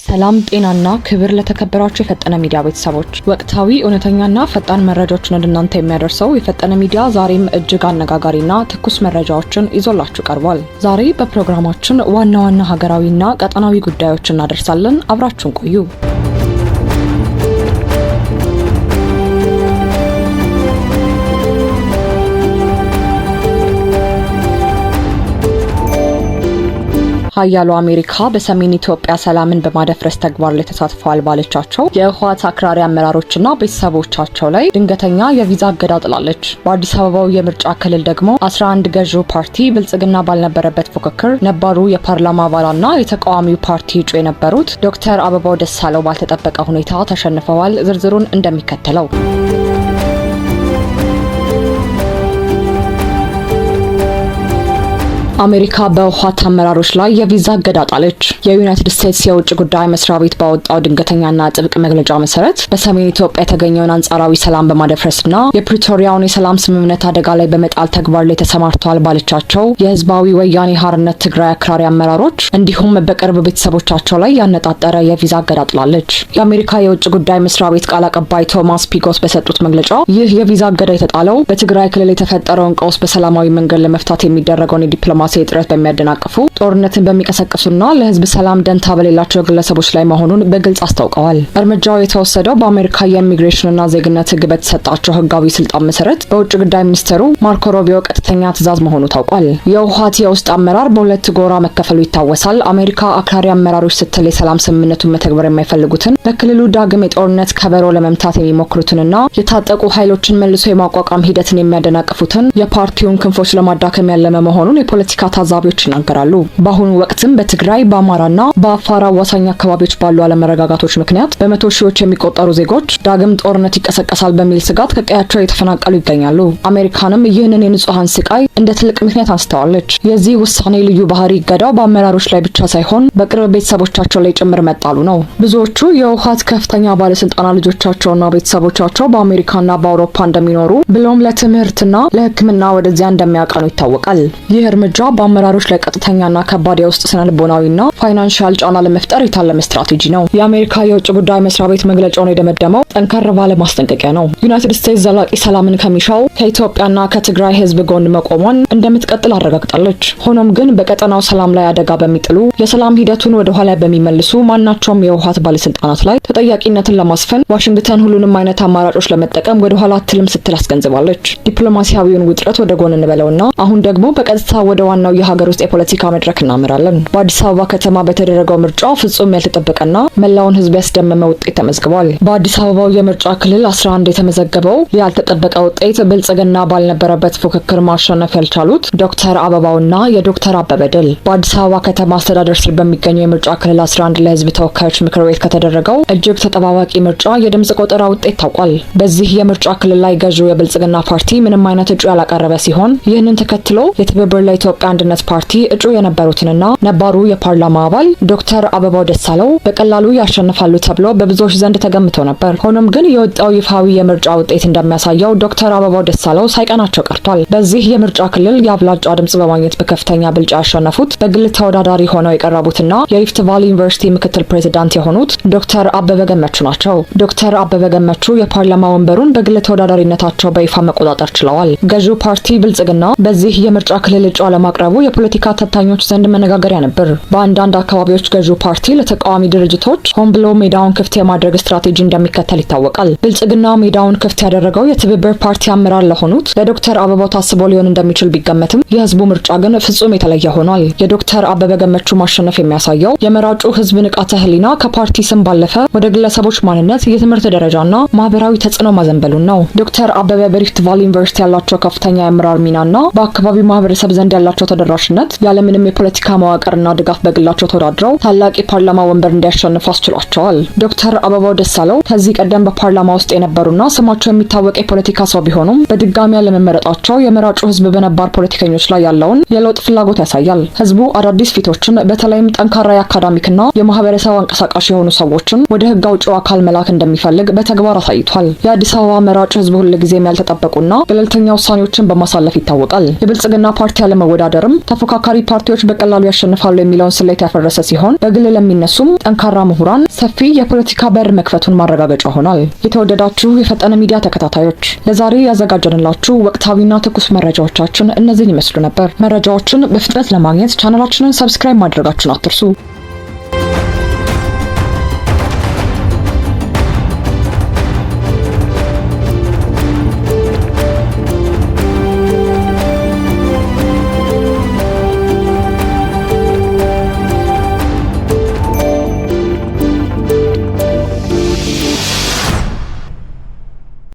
ሰላም ጤናና ክብር ለተከበራችሁ የፈጠነ ሚዲያ ቤተሰቦች፣ ወቅታዊ እውነተኛና ፈጣን መረጃዎችን ወደ እናንተ የሚያደርሰው የፈጠነ ሚዲያ ዛሬም እጅግ አነጋጋሪና ትኩስ መረጃዎችን ይዞላችሁ ቀርቧል። ዛሬ በፕሮግራማችን ዋና ዋና ሀገራዊና ቀጠናዊ ጉዳዮችን እናደርሳለን። አብራችሁን ቆዩ። ሀያሉ አሜሪካ በሰሜን ኢትዮጵያ ሰላምን በማደፍረስ ተግባር ላይ ተሳትፈዋል ባለቻቸው የህወሓት አክራሪ አመራሮችና ቤተሰቦቻቸው ላይ ድንገተኛ የቪዛ እገዳ ጥላለች። በአዲስ አበባው የምርጫ ክልል ደግሞ 11 ገዢው ፓርቲ ብልጽግና ባልነበረበት ፉክክር ነባሩ የፓርላማ አባልና የተቃዋሚው ፓርቲ እጩ የነበሩት ዶክተር አበባው ደሳለው ባልተጠበቀ ሁኔታ ተሸንፈዋል። ዝርዝሩን እንደሚከተለው አሜሪካ በህወሓት አመራሮች ላይ የቪዛ እገዳ ጣለች። የዩናይትድ ስቴትስ የውጭ ጉዳይ መስሪያ ቤት ባወጣው ድንገተኛና ጥብቅ መግለጫ መሰረት በሰሜን ኢትዮጵያ የተገኘውን አንጻራዊ ሰላም በማደፍረስና የፕሪቶሪያውን የሰላም ስምምነት አደጋ ላይ በመጣል ተግባር ላይ ተሰማርተዋል ባለቻቸው የህዝባዊ ወያኔ ሓርነት ትግራይ አክራሪ አመራሮች እንዲሁም በቅርብ ቤተሰቦቻቸው ላይ ያነጣጠረ የቪዛ እገዳ ጥላለች። የአሜሪካ የውጭ ጉዳይ መስሪያ ቤት ቃል አቀባይ ቶማስ ፒጎስ በሰጡት መግለጫ ይህ የቪዛ እገዳ የተጣለው በትግራይ ክልል የተፈጠረውን ቀውስ በሰላማዊ መንገድ ለመፍታት የሚደረገውን የዲፕሎማሲ ጥረት በሚያደናቅፉ ጦርነትን በሚቀሰቅሱና ለህዝብ ሰላም ደንታ በሌላቸው ግለሰቦች ላይ መሆኑን በግልጽ አስታውቀዋል። እርምጃው የተወሰደው በአሜሪካ የኢሚግሬሽንና ዜግነት ህግ በተሰጣቸው ህጋዊ ስልጣን መሰረት በውጭ ጉዳይ ሚኒስትሩ ማርኮ ሮቢዮ ቀጥተኛ ትዕዛዝ መሆኑ ታውቋል። የህወሓት የውስጥ አመራር በሁለት ጎራ መከፈሉ ይታወሳል። አሜሪካ አክራሪ አመራሮች ስትል የሰላም ስምምነቱን መተግበር የማይፈልጉትን በክልሉ ዳግም የጦርነት ከበሮ ለመምታት የሚሞክሩትንና የታጠቁ ኃይሎችን መልሶ የማቋቋም ሂደትን የሚያደናቅፉትን የፓርቲውን ክንፎች ለማዳከም ያለመ መሆኑን የፖለቲካ ታዛቢዎች ይናገራሉ። በአሁኑ ወቅትም በትግራይ በአማራና በአፋር አዋሳኝ አካባቢዎች ባሉ አለመረጋጋቶች ምክንያት በመቶ ሺዎች የሚቆጠሩ ዜጎች ዳግም ጦርነት ይቀሰቀሳል በሚል ስጋት ከቀያቸው የተፈናቀሉ ይገኛሉ። አሜሪካንም ይህንን የንጹሃን ስቃይ እንደ ትልቅ ምክንያት አንስተዋለች። የዚህ ውሳኔ ልዩ ባህሪ ይገዳው በአመራሮች ላይ ብቻ ሳይሆን በቅርብ ቤተሰቦቻቸው ላይ ጭምር መጣሉ ነው። ብዙዎቹ የህወሓት ከፍተኛ ባለስልጣናት ልጆቻቸውና ቤተሰቦቻቸው በአሜሪካና በአውሮፓ እንደሚኖሩ ብሎም ለትምህርትና ለሕክምና ወደዚያ እንደሚያቀኑ ይታወቃል። ይህ እርምጃ በአመራሮች ላይ ቀጥተኛና ከባድ የውስጥ ስነልቦናዊና ፋይናንሻል ጫና ለመፍጠር የታለመ ስትራቴጂ ነው። የአሜሪካ የውጭ ጉዳይ መስሪያ ቤት መግለጫውን የደመደመው ጠንከር ባለ ማስጠንቀቂያ ነው። ዩናይትድ ስቴትስ ዘላቂ ሰላምን ከሚሻው ከኢትዮጵያና ከትግራይ ህዝብ ጎን መቆሟን እንደምትቀጥል አረጋግጣለች። ሆኖም ግን በቀጠናው ሰላም ላይ አደጋ በሚጥሉ የሰላም ሂደቱን ወደ ኋላ በሚመልሱ ማናቸውም የህወሓት ባለስልጣናት ላይ ተጠያቂነትን ለማስፈን ዋሽንግተን ሁሉንም አይነት አማራጮች ለመጠቀም ወደ ኋላ አትልም ስትል አስገንዝባለች። ዲፕሎማሲያዊውን ውጥረት ወደ ጎን እንበለውና አሁን ደግሞ በቀጥታ ወደ ዋናው የሀገር ውስጥ የፖለቲካ መድረክ እናመራለን። በአዲስ አበባ ከተማ በተደረገው ምርጫ ፍጹም ያልተጠበቀና መላውን ህዝብ ያስደመመ ውጤት ተመዝግቧል። በአዲስ አበባው የምርጫ ክልል 11 የተመዘገበው ያልተጠበቀ ውጤት ብልጽግና ባልነበረበት ፉክክር ማሸነፍ ያልቻሉት ዶክተር አበባውና የዶክተር አበበ ድል። በአዲስ አበባ ከተማ አስተዳደር ስር በሚገኘው የምርጫ ክልል 11 ለህዝብ ተወካዮች ምክር ቤት ከተደረገው እጅግ ተጠባባቂ ምርጫ የድምጽ ቆጠራ ውጤት ታውቋል። በዚህ የምርጫ ክልል ላይ ገዢው የብልጽግና ፓርቲ ምንም አይነት እጩ ያላቀረበ ሲሆን ይህንን ተከትሎ የትብብር ለኢትዮጵያ አንድነት ፓርቲ እጩ የነበሩትንና ነባሩ የፓርላማ አባል ዶክተር አበባው ደሳለው በቀላሉ ያሸንፋሉ ተብሎ በብዙዎች ዘንድ ተገምቶ ነበር። ሆኖም ግን የወጣው ይፋዊ የምርጫ ውጤት እንደሚያሳየው ዶክተር አበባው ደሳለው ሳይቀናቸው ቀርቷል። በዚህ የምርጫ ክልል የአብላጫ ድምጽ በማግኘት በከፍተኛ ብልጫ ያሸነፉት በግል ተወዳዳሪ ሆነው የቀረቡትና የሪፍት ቫሊ ዩኒቨርሲቲ ምክትል ፕሬዚዳንት የሆኑት ዶክተር አበበ ገመቹ ናቸው። ዶክተር አበበ ገመቹ የፓርላማ ወንበሩን በግል ተወዳዳሪነታቸው በይፋ መቆጣጠር ችለዋል። ገዢው ፓርቲ ብልጽግና በዚህ የምርጫ ክልል እጩ ለማቅረቡ የፖለቲካ ተንታኞች ዘንድ መነጋገሪያ ነበር። በአንዳንድ አካባቢዎች ገዢው ፓርቲ ለተቃዋሚ ድርጅቶች ሆን ብሎ ሜዳውን ክፍት የማድረግ ስትራቴጂ እንደሚከተል ይታወቃል። ብልጽግና ሜዳውን ክፍት ያደረገው የትብብር ፓርቲ አመራር ለሆኑት ለዶክተር አበባው ታስቦ ሊሆን እንደሚችል ቢገመትም የህዝቡ ምርጫ ግን ፍጹም የተለየ ሆኗል። የዶክተር አበበ ገመቹ ማሸነፍ የሚያሳየው የመራጩ ህዝብ ንቃተ ህሊና ከፓርቲ ስም ባለፈ ወደ ግለሰቦች ማንነት፣ የትምህርት ደረጃና ማህበራዊ ተጽዕኖ ማዘንበሉን ነው። ዶክተር አበበ በሪፍት ቫሊ ዩኒቨርሲቲ ያላቸው ከፍተኛ የአመራር ሚናና በአካባቢው ማህበረሰብ ዘንድ ያላቸው ተደራሽነት ያለምንም የፖለቲካ መዋቅርና ድጋፍ በግላቸው ተወዳድረው ታላቅ የፓርላማ ወንበር እንዲያሸንፉ አስችሏቸዋል። ዶክተር አበባው ደሳለው ከዚህ ቀደም በፓርላማ ውስጥ የነበሩና ስማቸው የሚታወቅ የፖለቲካ ሰው ቢሆኑም በድጋሚ ያለመመረጣቸው የመራጩ ህዝብ በነባር ፖለቲከኞች ላይ ያለውን የለውጥ ፍላጎት ያሳያል። ህዝቡ አዳዲስ ፊቶችን በተለይም ጠንካራ የአካዳሚክና የማህበረሰብ አንቀሳቃሽ የሆኑ ሰዎችን ወደ ህግ አውጪው አካል መላክ እንደሚፈልግ በተግባር አሳይቷል። የአዲስ አበባ መራጭ ህዝብ ሁልጊዜም ያልተጠበቁና ገለልተኛ ውሳኔዎችን በማሳለፍ ይታወቃል። የብልጽግና ፓርቲ ያለመወዳደር አስተዳደርም ተፎካካሪ ፓርቲዎች በቀላሉ ያሸንፋሉ የሚለውን ስሌት ያፈረሰ ሲሆን በግል ለሚነሱም ጠንካራ ምሁራን ሰፊ የፖለቲካ በር መክፈቱን ማረጋገጫ ሆኗል። የተወደዳችሁ የፈጠነ ሚዲያ ተከታታዮች ለዛሬ ያዘጋጀንላችሁ ወቅታዊና ትኩስ መረጃዎቻችን እነዚህን ይመስሉ ነበር። መረጃዎችን በፍጥነት ለማግኘት ቻናላችንን ሰብስክራይብ ማድረጋችሁን አትርሱ።